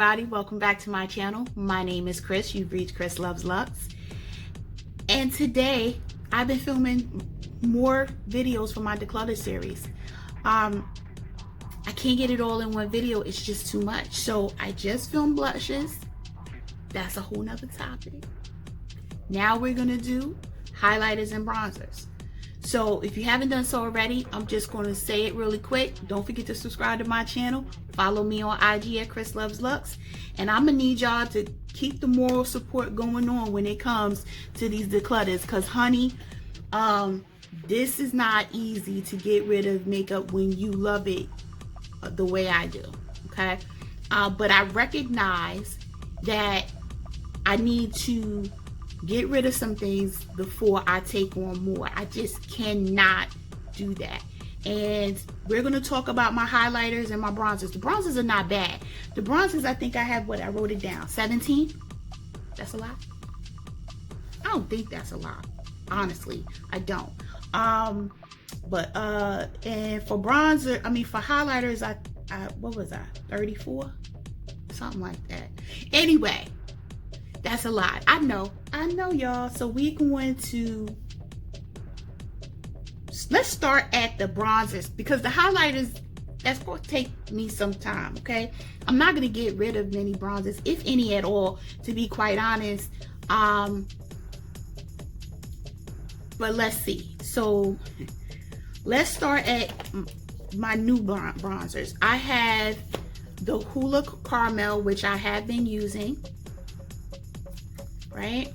everybody, welcome back to my channel. My name is Chris. You've reached Chris Loves Luxe. And today I've been filming more videos for my declutter series. I can't get it all in one video, it's just too much. So I just filmed blushes. That's a whole nother topic. Now we're gonna do highlighters and bronzers. So if you haven't done so already, I'm just going to say it really quick. Don't forget to subscribe to my channel. Follow me on IG at Chris Loves Luxe. And I'm going to need y'all to keep the moral support going on when it comes to these declutters. Because honey, this is not easy to get rid of makeup when you love it the way I do. Okay? But I recognize that I need to get rid of some things before I take on more. I just cannot do that. And we're going to talk about my highlighters and my bronzers. The bronzers are not bad. The bronzers, I think I have, I wrote it down, 17? That's a lot? I don't think that's a lot. Honestly, I don't. And for bronzer, for highlighters, I what was I, 34? Something like that. Anyway, that's a lot. I know y'all. So we're going to, let's start at the bronzers, because the highlighters, that's going to take me some time, okay? I'm not going to get rid of many bronzers, if any at all, to be quite honest. But let's see. So let's start at my new bronzers. I have the Hoola Caramel, which I have been using. Right?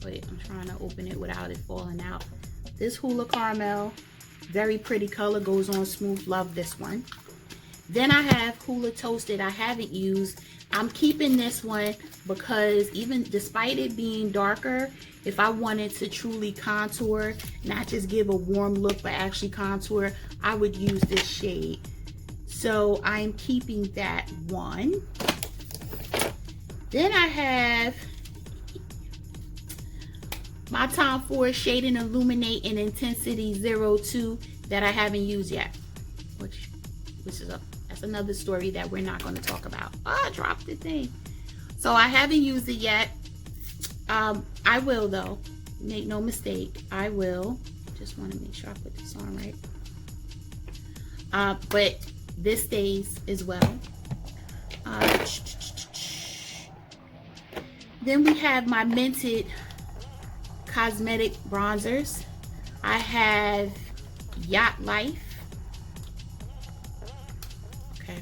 Wait, I'm trying to open it without it falling out. This Hoola Caramel, very pretty color, goes on smooth. Love this one. Then I have Hoola Toasted. I haven't used. I'm keeping this one because even despite it being darker, if I wanted to truly contour, not just give a warm look, but actually contour, I would use this shade. So I'm keeping that one. Then I have my Tom Ford Shade and Illuminate in Intensity 02 that I haven't used yet. Which is that's another story that we're not going to talk about. Oh, I dropped the thing. So I haven't used it yet. I will though. Make no mistake. I will. Just want to make sure I put this on right. But this stays as well. Then we have my Mented Cosmetic Bronzers. I have Yacht Life. Okay.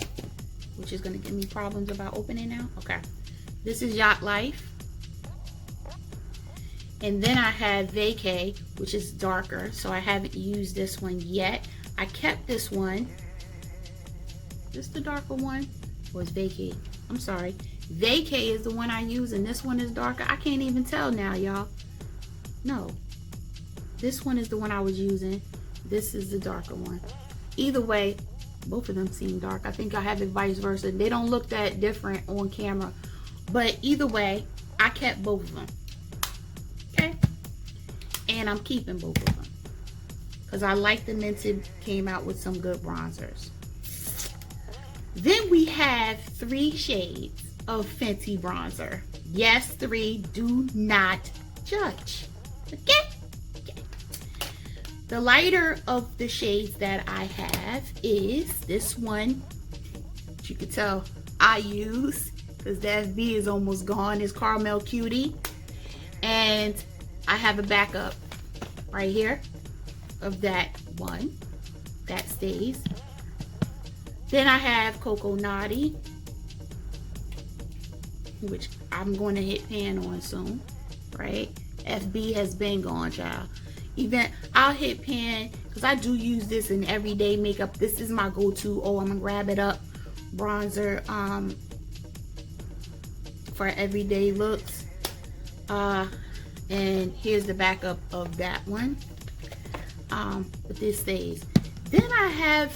Which is going to give me problems about opening now. Okay. This is Yacht Life. And then I have Decay, which is darker. So I haven't used this one yet. I kept this one. This the darker one, or is Decay? I'm sorry. Decay is the one I use, and this one is darker. I can't even tell now, y'all. No. This one is the one I was using. This is the darker one. Either way, both of them seem dark. I think I have it vice versa. They don't look that different on camera. But either way, I kept both of them. Okay? And I'm keeping both of them. Because I like the Mented came out with some good bronzers. Then we have 3 shades of Fenty bronzer. Yes, 3. Do not judge. Okay? Okay. The lighter of the shades that I have is this one. Which you can tell I use because the FB is almost gone. It's Caramel Cutie. And I have a backup right here of that one. That stays. Then I have Coco Naughty, which I'm going to hit pan on soon, right? FB has been gone, child. Even I'll hit pan because I do use this in everyday makeup. This is my go-to. Oh, I'm gonna grab it up bronzer for everyday looks. And here's the backup of that one. But this stays. Then I have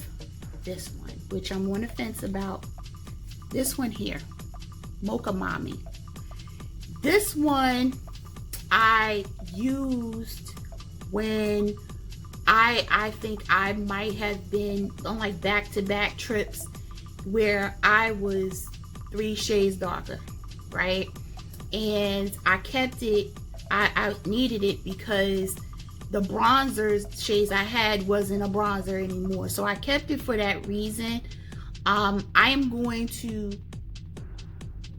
this one, which I'm on the fence about. This one here, Mocha Mommy. This one I used when I think I might have been on like back-to-back trips where I was 3 shades darker, right? And I kept it, I needed it because the bronzer shades I had wasn't a bronzer anymore. So I kept it for that reason. I am going to,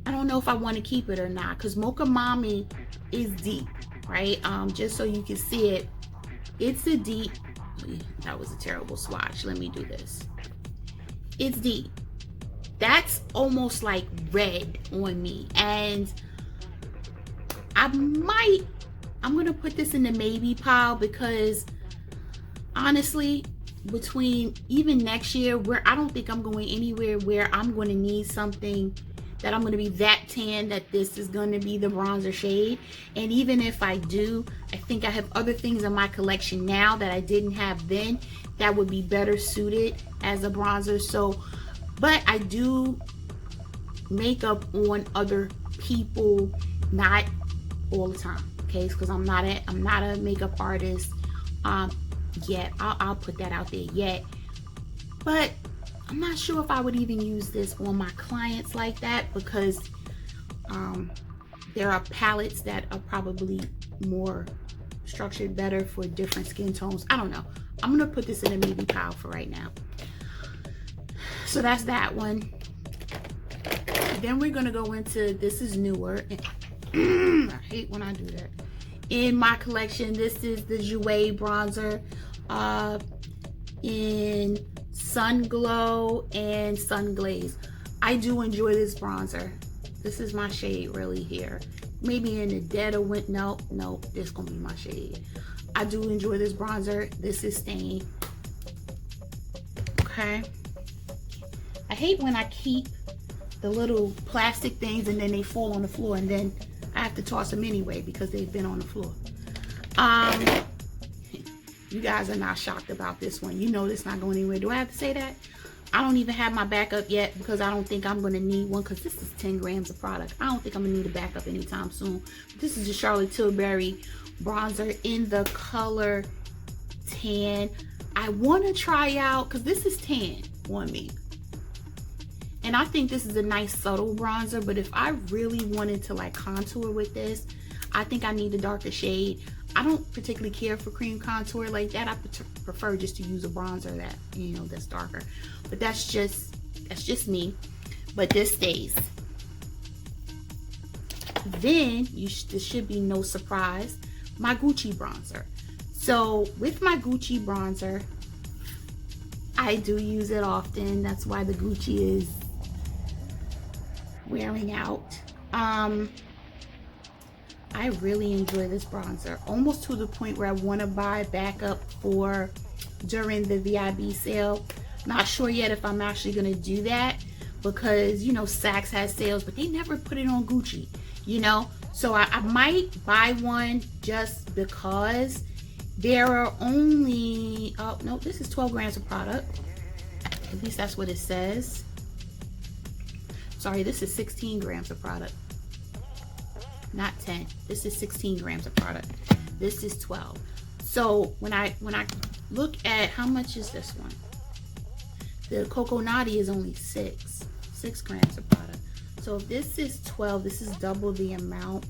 I don't know if I want to keep it or not, because Mocha Mommy is deep, right? Just so you can see it, it's a deep, that was a terrible swatch. Let me do this. It's deep. That's almost like red on me. And I'm gonna put this in the maybe pile, because honestly, between even next year, where I don't think I'm going anywhere where I'm going to need something that I'm going to be that tan that this is going to be the bronzer shade. And even if I do, I think I have other things in my collection now that I didn't have then that would be better suited as a bronzer. So, but I do makeup on other people, not all the time, okay? Because I'm not a makeup artist yet. I'll put that out there yet. But I'm not sure if I would even use this on my clients like that, because there are palettes that are probably more structured better for different skin tones. I don't know. I'm gonna put this in a maybe pile for right now. So that's that one. Then we're gonna go into, this is newer. I hate when I do that. In my collection, this is the Jouer bronzer in Sun Glow and Sun Glaze. I do enjoy this bronzer. This is my shade really here. Maybe in the dead of winter. No, this is gonna be my shade. I do enjoy this bronzer. This is Stain. Okay. I hate when I keep the little plastic things and then they fall on the floor, and then I have to toss them anyway because they've been on the floor. You guys are not shocked about this one. You know this not going anywhere. Do I have to say that? I don't even have my backup yet because I don't think I'm going to need one, because this is 10 grams of product. I don't think I'm going to need a backup anytime soon. This is a Charlotte Tilbury bronzer in the color tan. I want to try out, because this is tan on me. And I think this is a nice subtle bronzer, but if I really wanted to like contour with this, I think I need a darker shade. I don't particularly care for cream contour like that. I prefer just to use a bronzer that, you know, that's darker. But that's just me. But this stays. Then this should be no surprise, my Gucci bronzer. So with my Gucci bronzer, I do use it often. That's why the Gucci is wearing out. I really enjoy this bronzer, almost to the point where I want to buy backup for during the VIB sale. Not sure yet if I'm actually going to do that, because you know Saks has sales, but they never put it on Gucci, you know. So I might buy one just because. There are only, oh no, this is 12 grams of product. At least that's what it says. Sorry, this is 16 grams of product. Not 10. This is 16 grams of product. This is 12. So when I look at how much is this one, the Coco Naughty is only 6 grams of product. So if this is 12, this is double the amount.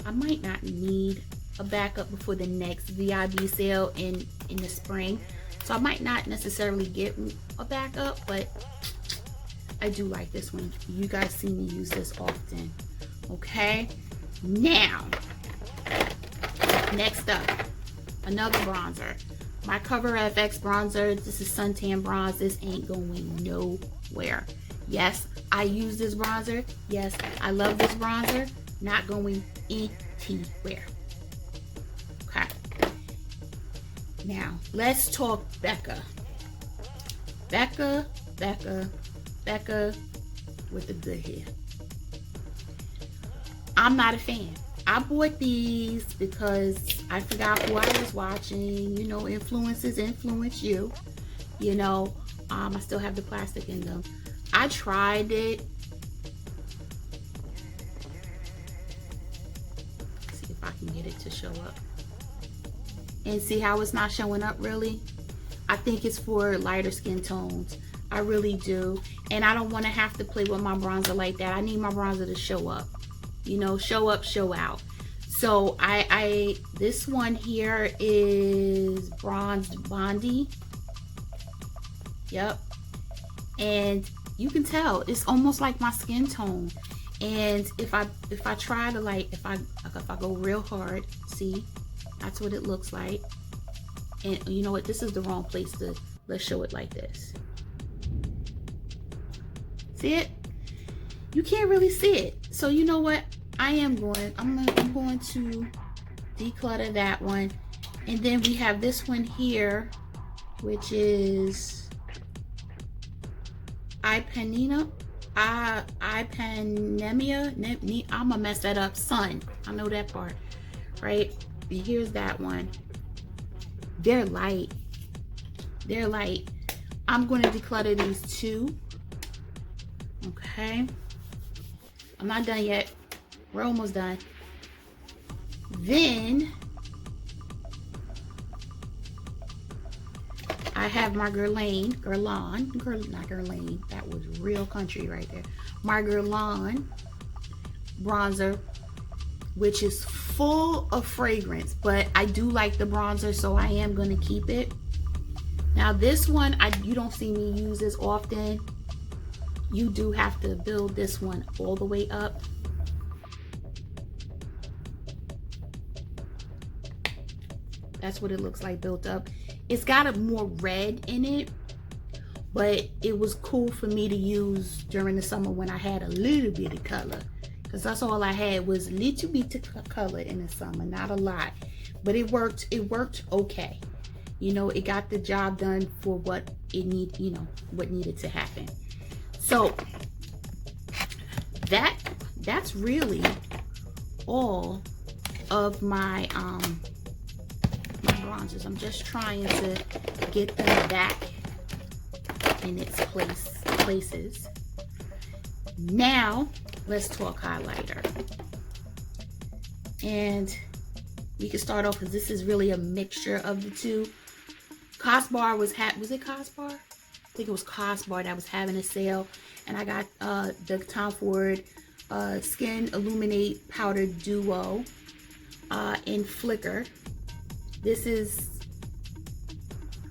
I might not need a backup before the next VIB sale in the spring. So I might not necessarily get a backup, but I do like this one. You guys see me use this often. Okay. Now, next up, another bronzer. My Cover FX bronzer. This is suntan bronze. This ain't going nowhere. Yes, I use this bronzer. Yes, I love this bronzer. Not going anywhere. Okay. Now, let's talk Becca. Becca with the good hair. I'm not a fan. I bought these because I forgot who I was watching. You know, influences influence you. You know, I still have the plastic in them. I tried it. Let's see if I can get it to show up. And see how it's not showing up really? I think it's for lighter skin tones. I really do. And I don't want to have to play with my bronzer like that. I need my bronzer to show up. You know, show up, show out. So this one here is Bronzed Bondi. Yep. And you can tell it's almost like my skin tone. And if I try to like, if I go real hard, see, that's what it looks like. And you know what? This is the wrong place to, let's show it like this. See it? You can't really see it. So you know what? I'm going to declutter that one. And then we have this one here, which is Ipanemia. I'ma mess that up. Sun. I know that part, right? And here's that one. They're light. They're light. I'm going to declutter these two. Okay. I'm not done yet. We're almost done. Then I have my Guerlain, that was real country right there. My Guerlain bronzer, which is full of fragrance, but I do like the bronzer, so I am going to keep it. Now this one, you don't see me use this often. You do have to build this one all the way up. That's what it looks like built up. It's got a more red in it, but it was cool for me to use during the summer when I had a little bit of color, because that's all I had was a little bit of color in the summer, not a lot, but it worked okay. You know, it got the job done for what it what needed to happen. So that's really all of my my bronzers. I'm just trying to get them back in its places. Now let's talk highlighter. And we can start off because this is really a mixture of the two. Cosbar was it Cosbar? I think it was Cosbar that was having a sale, and I got the Tom Ford Skin Illuminate Powder Duo in Flicker. This is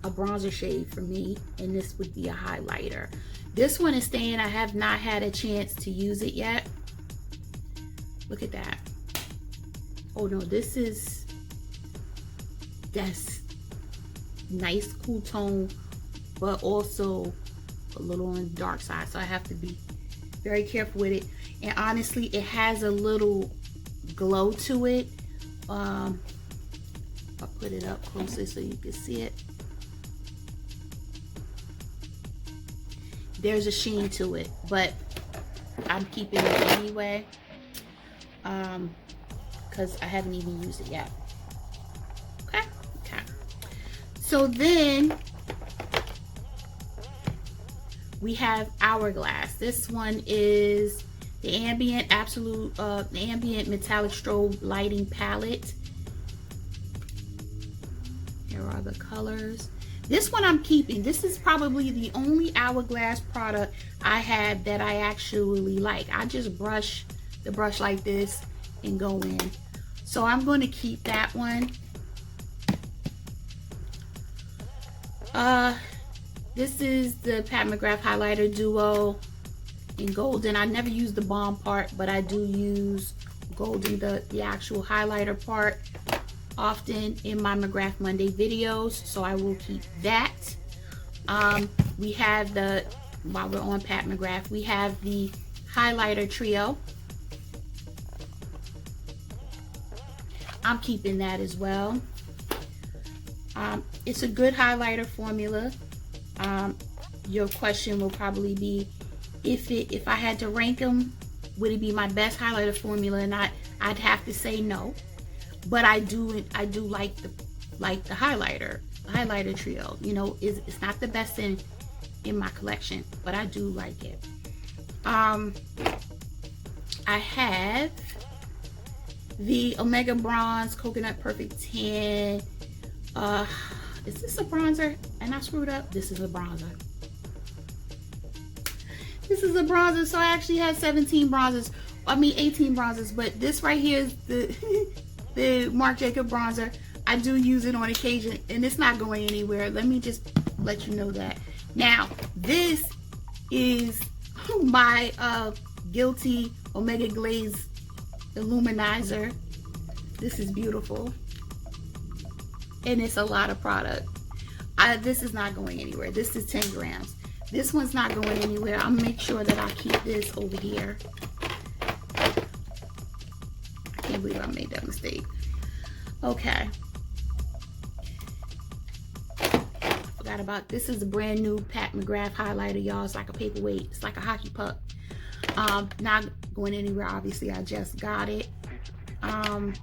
a bronzer shade for me, and this would be a highlighter. This one is staying. I have not had a chance to use it yet. Look at that. Oh no, that's nice cool tone, but also a little on the dark side, so I have to be very careful with it. And honestly, it has a little glow to it. I'll put it up closer so you can see it. There's a sheen to it, but I'm keeping it anyway because I haven't even used it yet. Okay. So then we have Hourglass. This one is the ambient metallic strobe lighting palette. Here are the colors. This one I'm keeping. This is probably the only Hourglass product I have that I actually like. I just brush the brush like this and go in. So I'm going to keep that one. This is the Pat McGrath Highlighter Duo in Golden. I never use the balm part, but I do use Golden, the actual highlighter part, often in my McGrath Monday videos, so I will keep that. We have while we're on Pat McGrath, we have the highlighter trio. I'm keeping that as well. It's a good highlighter formula. Your question will probably be, if I had to rank them, would it be my best highlighter formula? And I'd have to say no. But I do like the highlighter trio. You know, it's not the best in my collection, but I do like it. I have the Omega Bronze Coconut Perfect Tan Is this a bronzer? And I screwed up. This is a bronzer. This is a bronzer. So I actually had 17 bronzers. I mean 18 bronzers. But this right here is the Marc Jacob bronzer. I do use it on occasion, and it's not going anywhere. Let me just let you know that. Now, this is my Guilty Omega Glaze Illuminizer. This is beautiful. And it's a lot of product. This is not going anywhere. This is 10 grams. This one's not going anywhere. I'll make sure that I keep this over here. I can't believe I made that mistake. Okay. Forgot about this. Is a brand new Pat McGrath highlighter, y'all. It's like a paperweight. It's like a hockey puck. Not going anywhere. Obviously, I just got it. I'm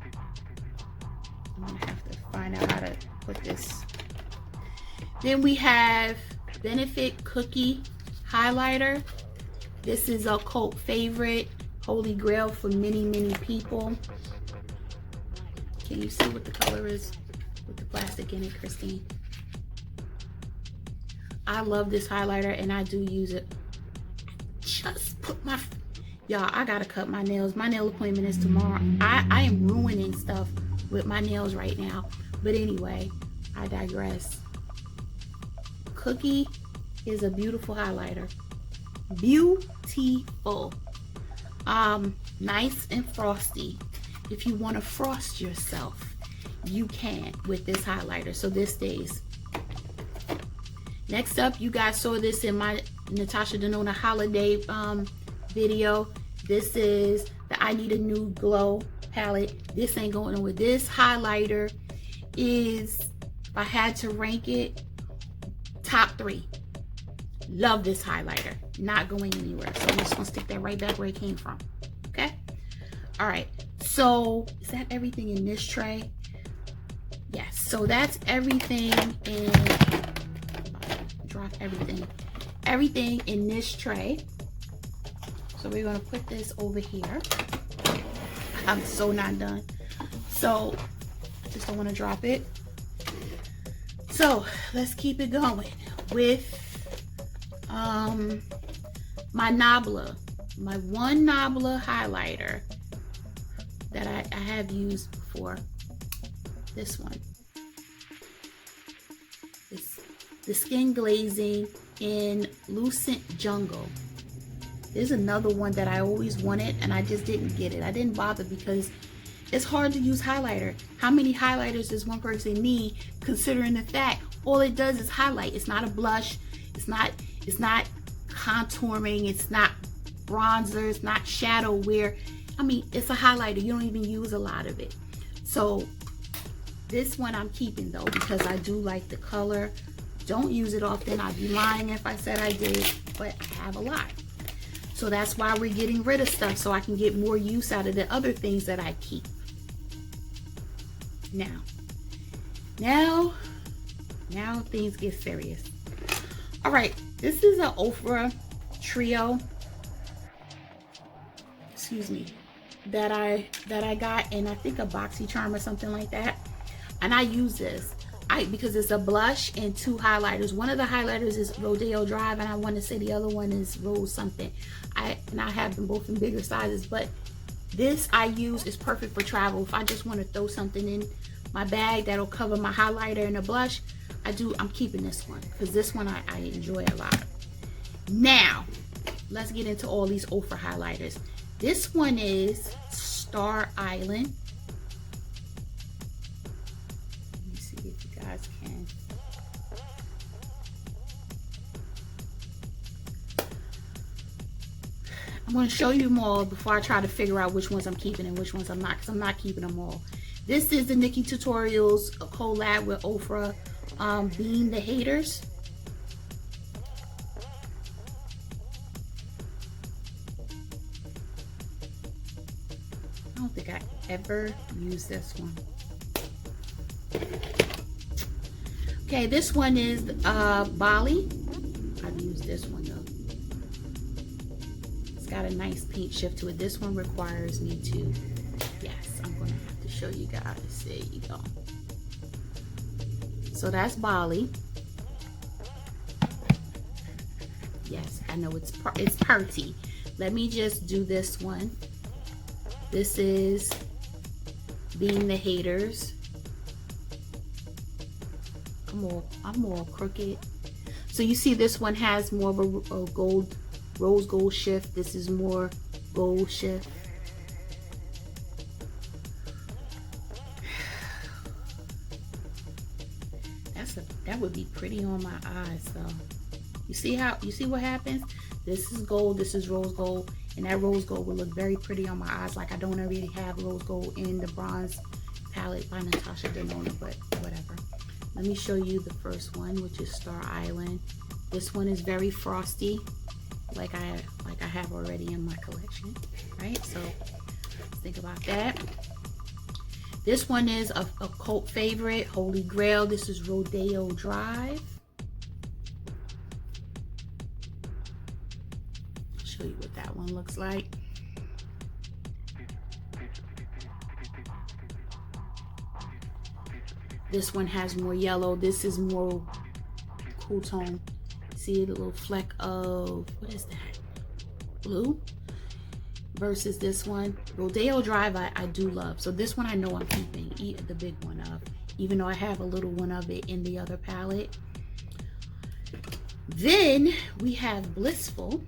gonna have to find out how to put this. Then we have Benefit Cookie Highlighter. This is a cult favorite, holy grail for many people. Can you see what the color is with the plastic in it, Christine? I love this highlighter and I do use it. Just put my, y'all, I gotta cut my nails. My nail appointment is tomorrow. I am ruining stuff with my nails right now. But anyway, I digress. Cookie is a beautiful highlighter. Beautiful. Nice and frosty. If you want to frost yourself, you can with this highlighter. So this stays. Next up, you guys saw this in my Natasha Denona holiday video. This is the I Need a New Glow palette. This ain't going nowhere. This highlighter is, if I had to rank it, top 3. Love this highlighter. Not going anywhere. So I'm just gonna stick that right back where it came from. Okay? All right. So is that everything in this tray? Yes. So that's everything in, drop everything. Everything in this tray. So we're gonna put this over here. I'm so not done. So I just don't want to drop it. So let's keep it going with my Nabla, my one Nabla highlighter that I have used before. This one. It's the Skin Glazing in Lucent Jungle. There's another one that I always wanted and I just didn't get it. I didn't bother because it's hard to use highlighter. How many highlighters does one person need, considering the fact all it does is highlight? It's not a blush. It's not contouring. It's not bronzer. It's not shadow wear. I mean, it's a highlighter. You don't even use a lot of it. So this one I'm keeping though because I do like the color. Don't use it often. I'd be lying if I said I did, but I have a lot. So that's why we're getting rid of stuff, so I can get more use out of the other things that I keep. Now things get serious. All right, this is an Ofra Trio, excuse me, that I got in, I think, a BoxyCharm or something like that. And I use this because it's a blush and 2 highlighters. One of the highlighters is Rodeo Drive, and I want to say the other one is Rose something. I have them both in bigger sizes, but this I use is perfect for travel. If I just want to throw something in my bag that'll cover my highlighter and a blush, I'm keeping this one because this one I enjoy a lot. Now let's get into all these Ofra highlighters. This one is Star Island. Let me see if you guys can. I'm going to show you them all before I try to figure out which ones I'm keeping and which ones I'm not, because I'm not keeping them all. This is the Nikki Tutorials, a collab with Ofra, Being the Haters. I don't think I ever used this one. Okay, this one is Bali. I've used this one though. It's got a nice paint shift to it. This one requires me to, yes, I'm gonna have to show you guys. There you go. So that's Bali. Yes, I know it's party. Let me just do this one. This is Being the Haters. I'm more crooked. So you see this one has more of a gold, rose gold shift. This is more gold shift. That would be pretty on my eyes though. You see what happens? This is gold, this is rose gold, and that rose gold will look very pretty on my eyes. Like I don't already have rose gold in the bronze palette by Natasha Denona, but whatever. Let me show you the first one, which is Star Island. This one is very frosty, like I have already in my collection, right? So let's think about that. This one is a cult favorite, Holy Grail. This is Rodeo Drive. I'll show you what that one looks like. This one has more yellow. This is more cool tone. See the little fleck of, what is that? Blue? Versus this one, Rodeo Drive, I do love. So this one I know I'm keeping, the big one of, even though I have a little one of it in the other palette. Then we have Blissful,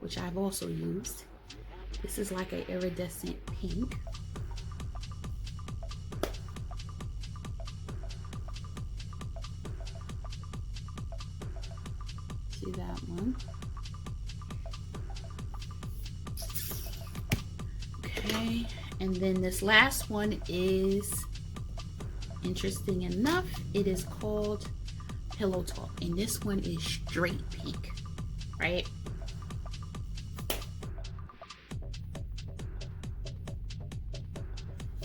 which I've also used. This is like an iridescent pink. See that one? Okay, and then this last one is interesting enough. It is called Pillow Talk, and this one is straight pink, right?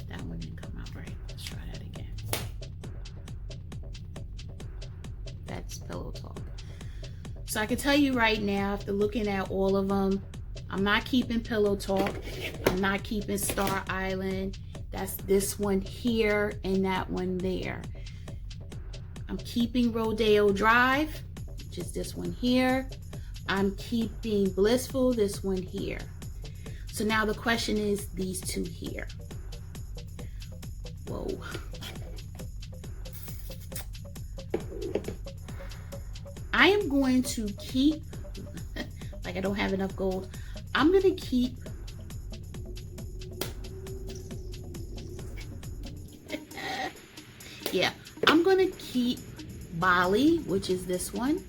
That one didn't come out right. Let's try that again. That's Pillow Talk. So I can tell you right now, after looking at all of them, I'm not keeping Pillow Talk. I'm not keeping Star Island. That's this one here and that one there. I'm keeping Rodeo Drive, which is this one here. I'm keeping Blissful, this one here. So now the question is these two here. Whoa. I am going to keep, like I don't have enough gold, I'm gonna keep yeah, I'm gonna keep Bali, which is this one,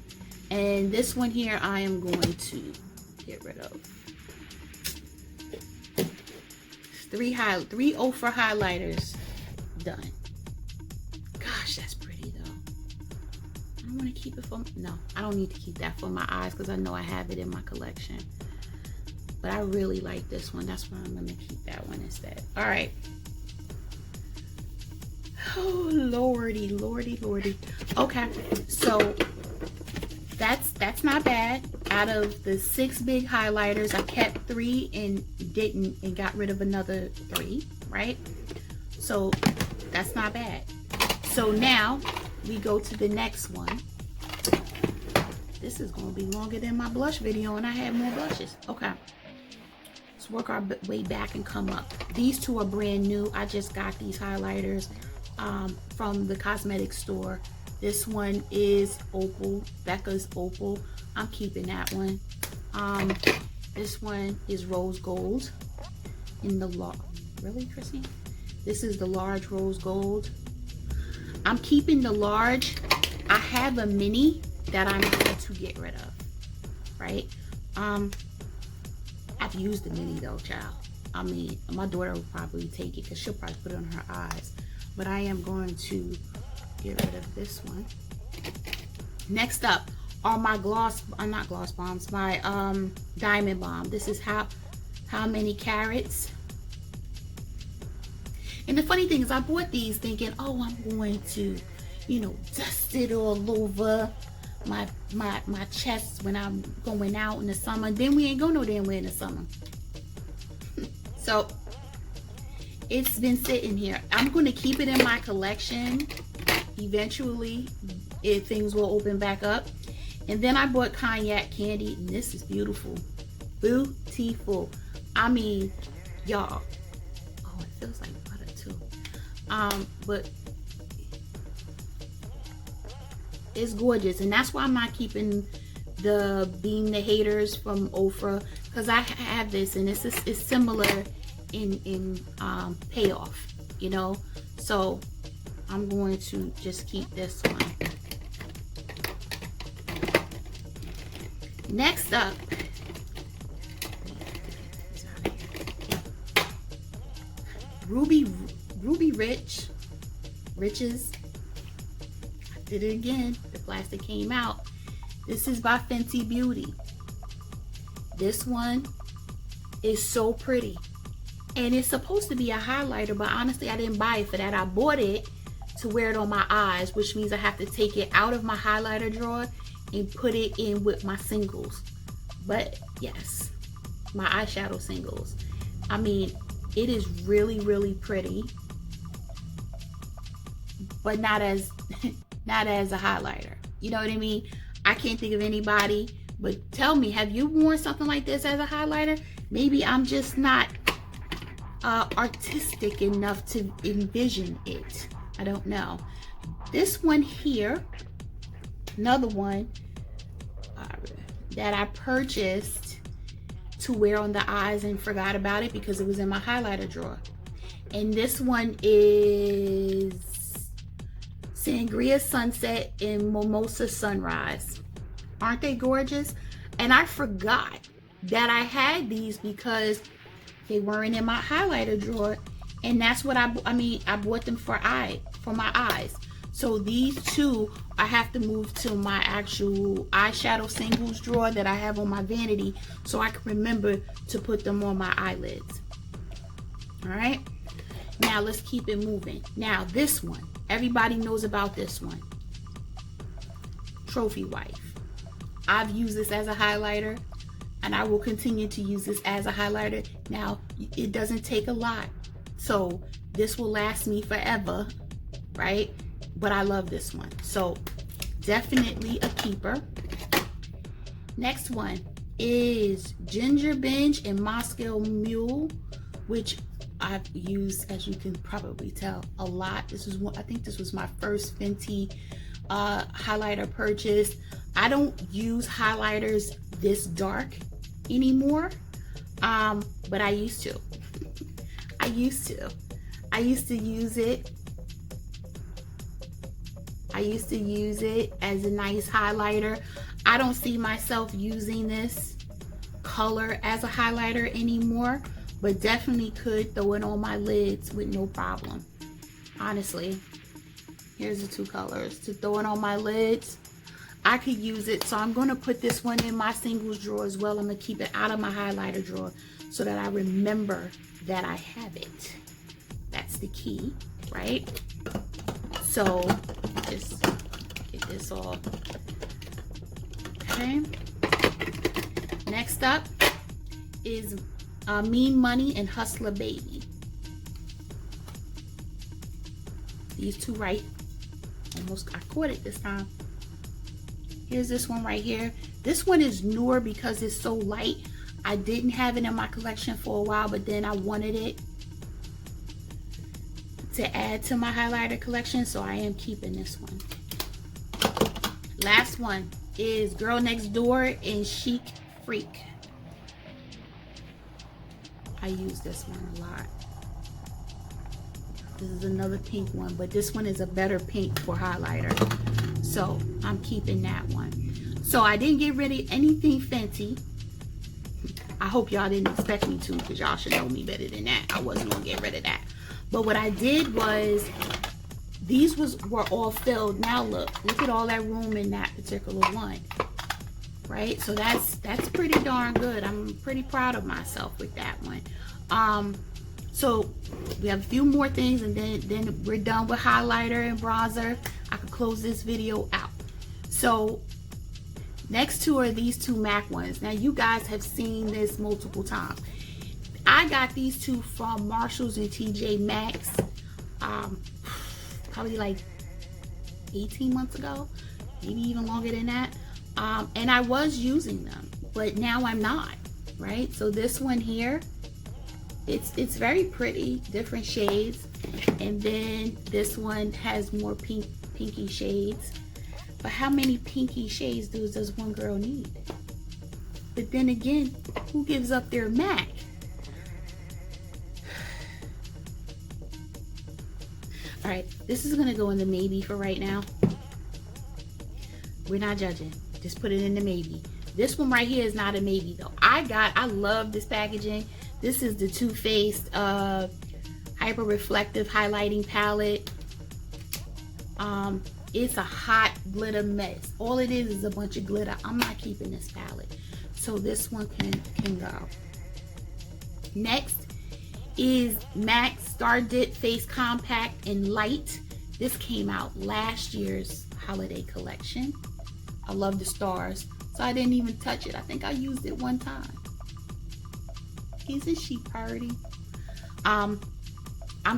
and this one here I am going to get rid of. Three Ultra highlighters done. Gosh, that's pretty though. I don't want to keep it for, no, I don't need to keep that for my eyes because I know I have it in my collection. But I really like this one. That's why I'm gonna keep that one instead. All right. Oh lordy, lordy, lordy. Okay, so that's not bad. Out of the 6 big highlighters, I kept 3 and got rid of another 3, right? So that's not bad. So now we go to the next one. This is gonna be longer than my blush video, and I have more blushes. Okay. Let's work our way back and come up. These two are brand new. I just got these highlighters from the cosmetic store. This one is Opal, Becca's Opal. I'm keeping that one. This one is Rose Gold in the really, Chrissy? This is the large Rose Gold. I'm keeping the large. I have a mini that I'm going to get rid of, right? I've used the mini though, child. I mean, my daughter will probably take it because she'll probably put it on her eyes. But I am going to get rid of this one. Next up are my not gloss bombs, my diamond bomb. This is how many carats. And the funny thing is I bought these thinking, oh, I'm going to, you know, dust it all over my chest when I'm going out in the summer. Then we ain't going no damn way in the summer. So it's been sitting here. I'm going to keep it in my collection eventually things will open back up. And then I bought cognac candy, and this is beautiful. Beautiful. I mean, y'all. Oh, it feels like butter too. But it's gorgeous, and that's why I'm not keeping the Being the Haters from Ofra, because I have this, and it's similar in payoff, you know. So I'm going to just keep this one. Next up, Ruby Riches. I did it again. The plastic came out. This is by Fenty Beauty. This one is so pretty. And it's supposed to be a highlighter, but honestly, I didn't buy it for that. I bought it to wear it on my eyes, which means I have to take it out of my highlighter drawer and put it in with my singles. But yes, my eyeshadow singles. I mean, it is really, really pretty, but not as a highlighter. You know what I mean? I can't think of anybody, but tell me, have you worn something like this as a highlighter? Maybe I'm just not artistic enough to envision it. I don't know. This one here, another one that I purchased to wear on the eyes and forgot about it because it was in my highlighter drawer. And this one is Sangria Sunset and Mimosa Sunrise. Aren't they gorgeous? And I forgot that I had these because they weren't in my highlighter drawer, and that's what I bought them for my eyes. So these two I have to move to my actual eyeshadow singles drawer that I have on my vanity, so I can remember to put them on my eyelids. All right, now let's keep it moving. Now this one, everybody knows about this one, Trophy Wife. I've used this as a highlighter, and I will continue to use this as a highlighter. Now, it doesn't take a lot, so this will last me forever, right? But I love this one, so definitely a keeper. Next one is Ginger Binge and Moscow Mule, which I've used, as you can probably tell, a lot. This is one, I think this was my first Fenty highlighter purchase. I don't use highlighters this dark anymore, but I used to. I used to use it. I used to use it as a nice highlighter. I don't see myself using this color as a highlighter anymore, but definitely could throw it on my lids with no problem. Honestly, here's the two colors to throw it on my lids. I could use it, so I'm going to put this one in my singles drawer as well. I'm going to keep it out of my highlighter drawer so that I remember that I have it. That's the key, right? So just get this all. Okay. Next up is Mean Money and Hustler Baby. These two right. Almost I caught it this time. Here's this one right here. This one is newer because it's so light. I didn't have it in my collection for a while, but then I wanted it to add to my highlighter collection, so I am keeping this one. Last one is Girl Next Door and Chic Freak. I use this one a lot. This is another pink one, but this one is a better pink for highlighter, so I'm keeping that one. So I didn't get rid of anything Fenty. I hope y'all didn't expect me to, because y'all should know me better than that. I wasn't gonna get rid of that. But what I did was, these were all filled. Now look at all that room in that particular one, right? So that's pretty darn good. I'm pretty proud of myself with that one. So we have a few more things, and then we're done with highlighter and bronzer. I could close this video out. So next two are these two MAC ones. Now you guys have seen this multiple times. I got these two from Marshalls and TJ Maxx, probably like 18 months ago, maybe even longer than that. And I was using them, but now I'm not, right? So this one here, it's very pretty, different shades. And then this one has more pinky shades. But how many pinky shades does one girl need? But then again, who gives up their MAC? All right, this is gonna go in the maybe for right now. We're not judging, just put it in the maybe. This one right here is not a maybe though. I love this packaging. This is the Too Faced Hyper Reflective Highlighting Palette. It's a hot glitter mess. All it is a bunch of glitter. I'm not keeping this palette. So this one can go. Next is MAC Star Dip Face Compact in Light. This came out last year's holiday collection. I love the stars, so I didn't even touch it. I think I used it one time. Isn't she pretty? I'm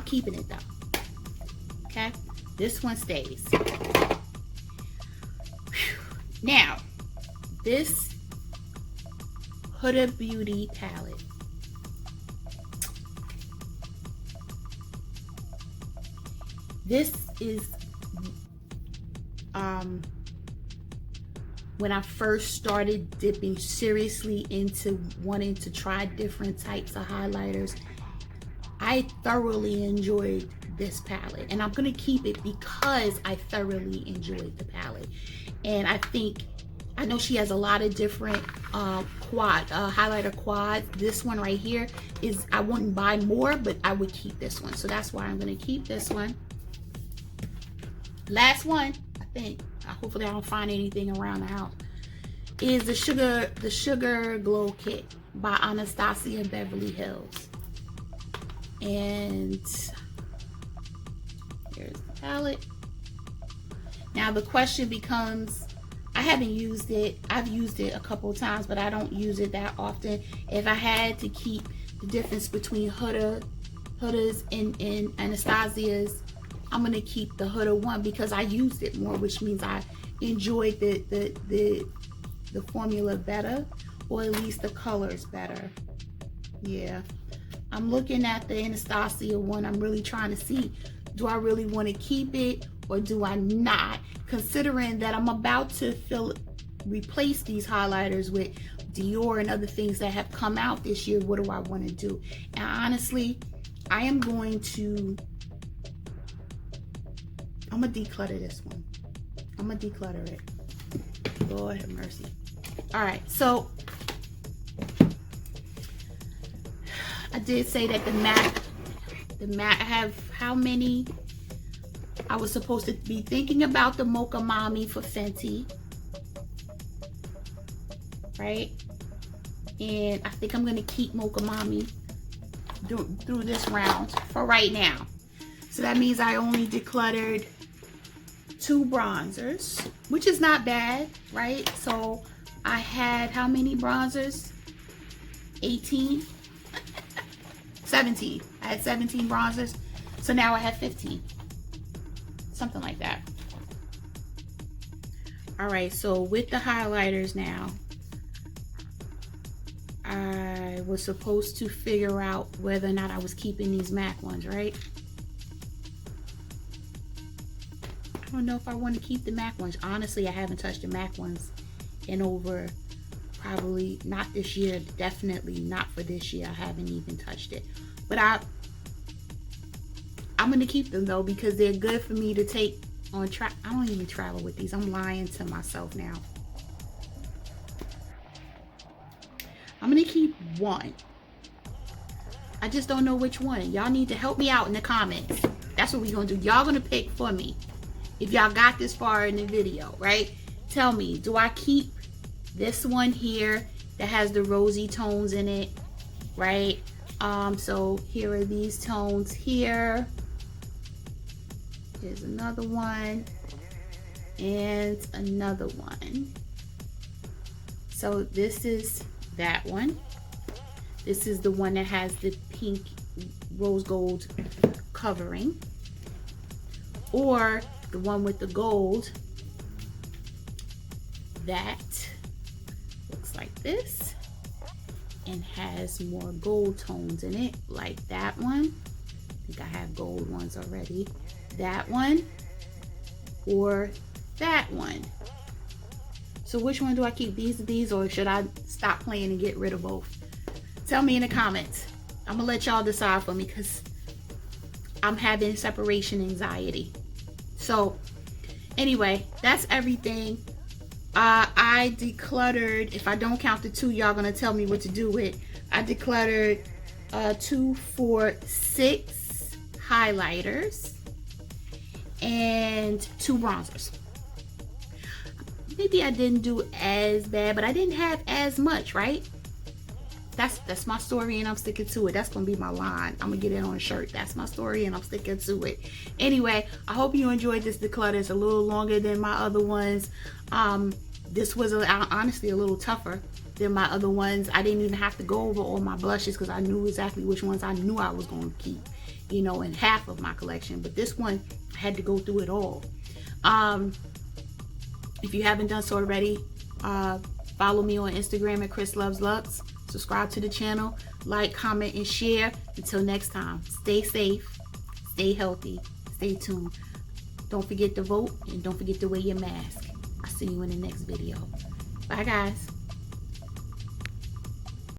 keeping it though. Okay, this one stays. Now, this Huda Beauty palette. This is when I first started dipping seriously into wanting to try different types of highlighters. I thoroughly enjoyed this palette, and I'm gonna keep it because I thoroughly enjoyed the palette. And I know she has a lot of different highlighter quads. This one right here is, I wouldn't buy more, but I would keep this one. So that's why I'm gonna keep this one. Last one, I think, hopefully I don't find anything around the house, is the Sugar Glow Kit by Anastasia Beverly Hills. And here's the palette. Now the question becomes, I haven't used it. I've used it a couple of times, but I don't use it that often. If I had to keep the difference between Huda's and Anastasia's, I'm gonna keep the Huda one because I used it more, which means I enjoyed the formula better, or at least the colors better. Yeah, I'm looking at the Anastasia one. I'm really trying to see, do I really want to keep it or do I not? Considering that I'm about to replace these highlighters with Dior and other things that have come out this year, what do I want to do? And honestly, I am going to, I'm gonna declutter this one. I'm gonna declutter it. Lord have mercy. All right, so I did say that the MAC have how many? I was supposed to be thinking about the Mocha Mami for Fenty, right? And I think I'm gonna keep Mocha Mami through this round for right now. So that means I only decluttered 2 bronzers, which is not bad, right? So I had how many bronzers? 18? 17. I had 17 bronzers. So now I have 15. Something like that. All right, so with the highlighters now, I was supposed to figure out whether or not I was keeping these MAC ones, right? I don't know if I want to keep the MAC ones. Honestly, I haven't touched the MAC ones in over, probably not this year, definitely not for this year. I haven't even touched it. But I'm going to keep them though, because they're good for me to take on track. I don't even travel with these. I'm lying to myself now. I'm going to keep one. I just don't know which one. Y'all need to help me out in the comments. That's what we're going to do. Y'all going to pick for me. If y'all got this far in the video, right? Tell me, do I keep this one here that has the rosy tones in it, right? So here are these tones here. Here's another one and another one. So this is that one. This is the one that has the pink rose gold covering. Or the one with the gold, that looks like this and has more gold tones in it, like that one. I think I have gold ones already. That one or that one. So which one do I keep? These, or should I stop playing and get rid of both? Tell me in the comments. I'm gonna let y'all decide for me, because I'm having separation anxiety. So anyway, that's everything. I decluttered, if I don't count the 2 y'all gonna tell me what to do with. I decluttered 2, 4, 6 highlighters and 2 bronzers. Maybe I didn't do as bad, but I didn't have as much, right? That's my story, and I'm sticking to it. That's gonna be my line. I'm gonna get it on a shirt. That's my story, and I'm sticking to it. Anyway, I hope you enjoyed this declutter. It's a little longer than my other ones. This was honestly a little tougher than my other ones. I didn't even have to go over all my blushes, because I knew exactly which ones I knew I was going to keep, you know, in half of my collection. But this one, I had to go through it all. If you haven't done so already, follow me on Instagram at Chris Loves Lux. Subscribe to the channel, like, comment, and share. Until next time, stay safe, stay healthy, stay tuned. Don't forget to vote, and don't forget to wear your mask. I'll see you in the next video. Bye, guys.